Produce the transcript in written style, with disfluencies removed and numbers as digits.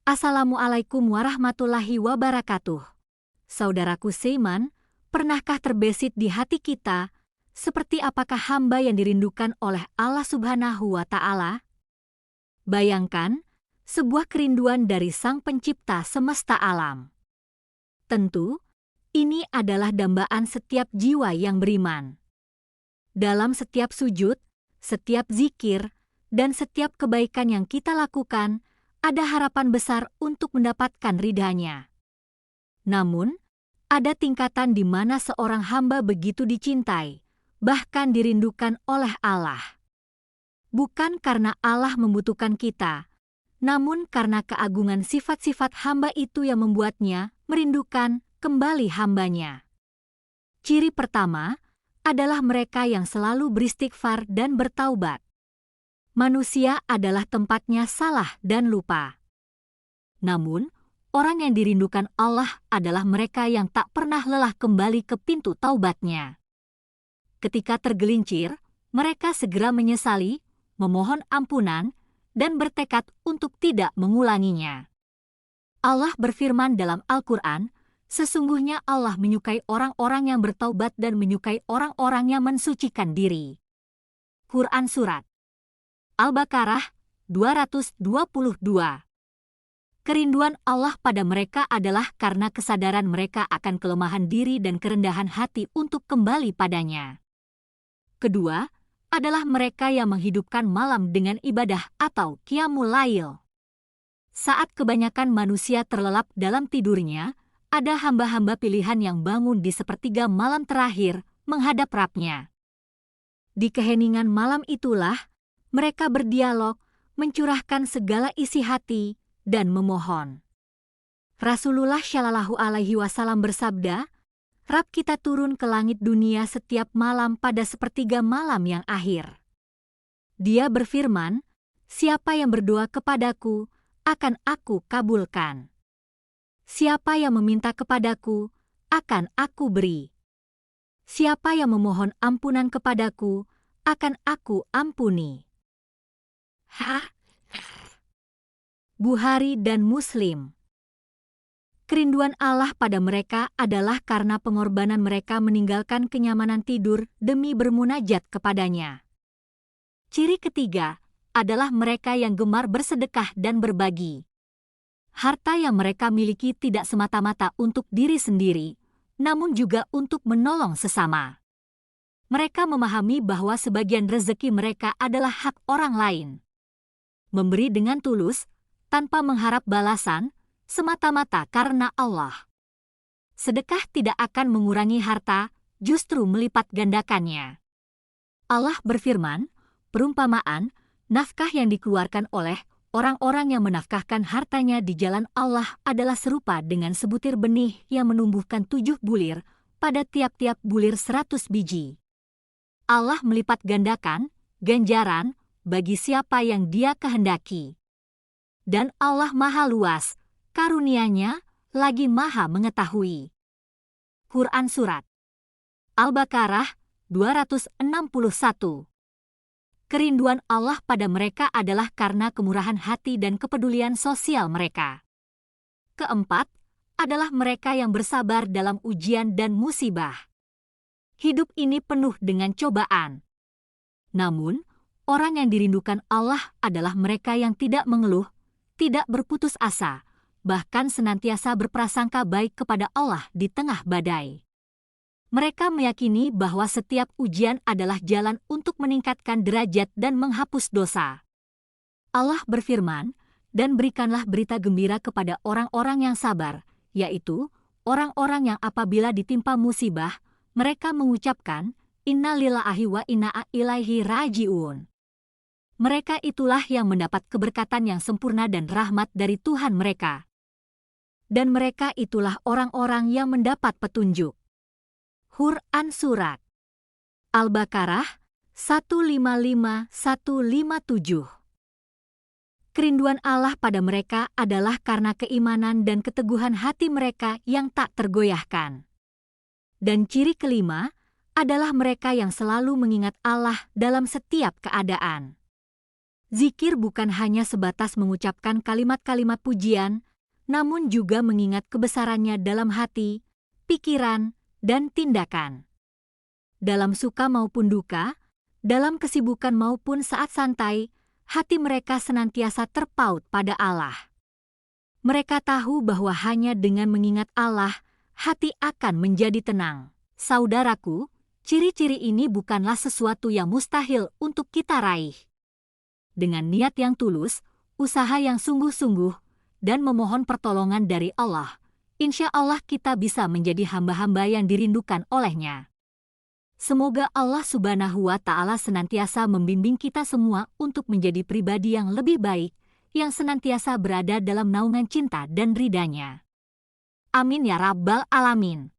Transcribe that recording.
Assalamualaikum warahmatullahi wabarakatuh. Saudaraku seiman, pernahkah terbesit di hati kita, seperti apakah hamba yang dirindukan oleh Allah Subhanahu wa Ta'ala? Bayangkan, sebuah kerinduan dari Sang Pencipta semesta alam. Tentu, ini adalah dambaan setiap jiwa yang beriman. Dalam setiap sujud, setiap zikir, dan setiap kebaikan yang kita lakukan, ada harapan besar untuk mendapatkan ridhanya. Namun, ada tingkatan di mana seorang hamba begitu dicintai, bahkan dirindukan oleh Allah. Bukan karena Allah membutuhkan kita, namun karena keagungan sifat-sifat hamba itu yang membuatnya merindukan kembali hambanya. Ciri pertama adalah mereka yang selalu beristighfar dan bertaubat. Manusia adalah tempatnya salah dan lupa. Namun, orang yang dirindukan Allah adalah mereka yang tak pernah lelah kembali ke pintu taubatnya. Ketika tergelincir, mereka segera menyesali, memohon ampunan, dan bertekad untuk tidak mengulanginya. Allah berfirman dalam Al-Quran, sesungguhnya Allah menyukai orang-orang yang bertaubat dan menyukai orang-orang yang mensucikan diri. Quran Surat Al-Baqarah 222. Kerinduan Allah pada mereka adalah karena kesadaran mereka akan kelemahan diri dan kerendahan hati untuk kembali padanya. Kedua, adalah mereka yang menghidupkan malam dengan ibadah atau qiyamul lail. Saat kebanyakan manusia terlelap dalam tidurnya, ada hamba-hamba pilihan yang bangun di sepertiga malam terakhir menghadap Rabb-nya. Di keheningan malam itulah, mereka berdialog, mencurahkan segala isi hati, dan memohon. Rasulullah Shallallahu Alaihi Wasallam bersabda, Rabb kita turun ke langit dunia setiap malam pada sepertiga malam yang akhir. Dia berfirman, siapa yang berdoa kepadaku, akan aku kabulkan. Siapa yang meminta kepadaku, akan aku beri. Siapa yang memohon ampunan kepadaku, akan aku ampuni. Bukhari dan Muslim. Kerinduan Allah pada mereka adalah karena pengorbanan mereka meninggalkan kenyamanan tidur demi bermunajat kepadanya. Ciri ketiga adalah mereka yang gemar bersedekah dan berbagi. Harta yang mereka miliki tidak semata-mata untuk diri sendiri, namun juga untuk menolong sesama. Mereka memahami bahwa sebagian rezeki mereka adalah hak orang lain. Memberi dengan tulus, tanpa mengharap balasan, semata-mata karena Allah. Sedekah tidak akan mengurangi harta, justru melipat gandakannya. Allah berfirman, perumpamaan, nafkah yang dikeluarkan oleh orang-orang yang menafkahkan hartanya di jalan Allah adalah serupa dengan sebutir benih yang menumbuhkan 7 bulir, pada tiap-tiap bulir 100 biji. Allah melipat gandakan, ganjaran, bagi siapa yang Dia kehendaki. Dan Allah Maha Luas, karunia-Nya lagi Maha mengetahui. Quran Surat Al-Baqarah 261. Kerinduan Allah pada mereka adalah karena kemurahan hati dan kepedulian sosial mereka. Keempat, adalah mereka yang bersabar dalam ujian dan musibah. Hidup ini penuh dengan cobaan. Namun, orang yang dirindukan Allah adalah mereka yang tidak mengeluh, tidak berputus asa, bahkan senantiasa berprasangka baik kepada Allah di tengah badai. Mereka meyakini bahwa setiap ujian adalah jalan untuk meningkatkan derajat dan menghapus dosa. Allah berfirman, dan berikanlah berita gembira kepada orang-orang yang sabar, yaitu orang-orang yang apabila ditimpa musibah, mereka mengucapkan, Inna lillahi wa inna ilaihi raji'un. Mereka itulah yang mendapat keberkatan yang sempurna dan rahmat dari Tuhan mereka. Dan mereka itulah orang-orang yang mendapat petunjuk. Quran Surat Al-Baqarah 155-157. Kerinduan Allah pada mereka adalah karena keimanan dan keteguhan hati mereka yang tak tergoyahkan. Dan ciri kelima adalah mereka yang selalu mengingat Allah dalam setiap keadaan. Zikir bukan hanya sebatas mengucapkan kalimat-kalimat pujian, namun juga mengingat kebesarannya dalam hati, pikiran, dan tindakan. Dalam suka maupun duka, dalam kesibukan maupun saat santai, hati mereka senantiasa terpaut pada Allah. Mereka tahu bahwa hanya dengan mengingat Allah, hati akan menjadi tenang. Saudaraku, ciri-ciri ini bukanlah sesuatu yang mustahil untuk kita raih. Dengan niat yang tulus, usaha yang sungguh-sungguh, dan memohon pertolongan dari Allah, insya Allah kita bisa menjadi hamba-hamba yang dirindukan oleh-Nya. Semoga Allah Subhanahu wa Ta'ala senantiasa membimbing kita semua untuk menjadi pribadi yang lebih baik, yang senantiasa berada dalam naungan cinta dan ridha-Nya. Amin ya Rabbal Alamin.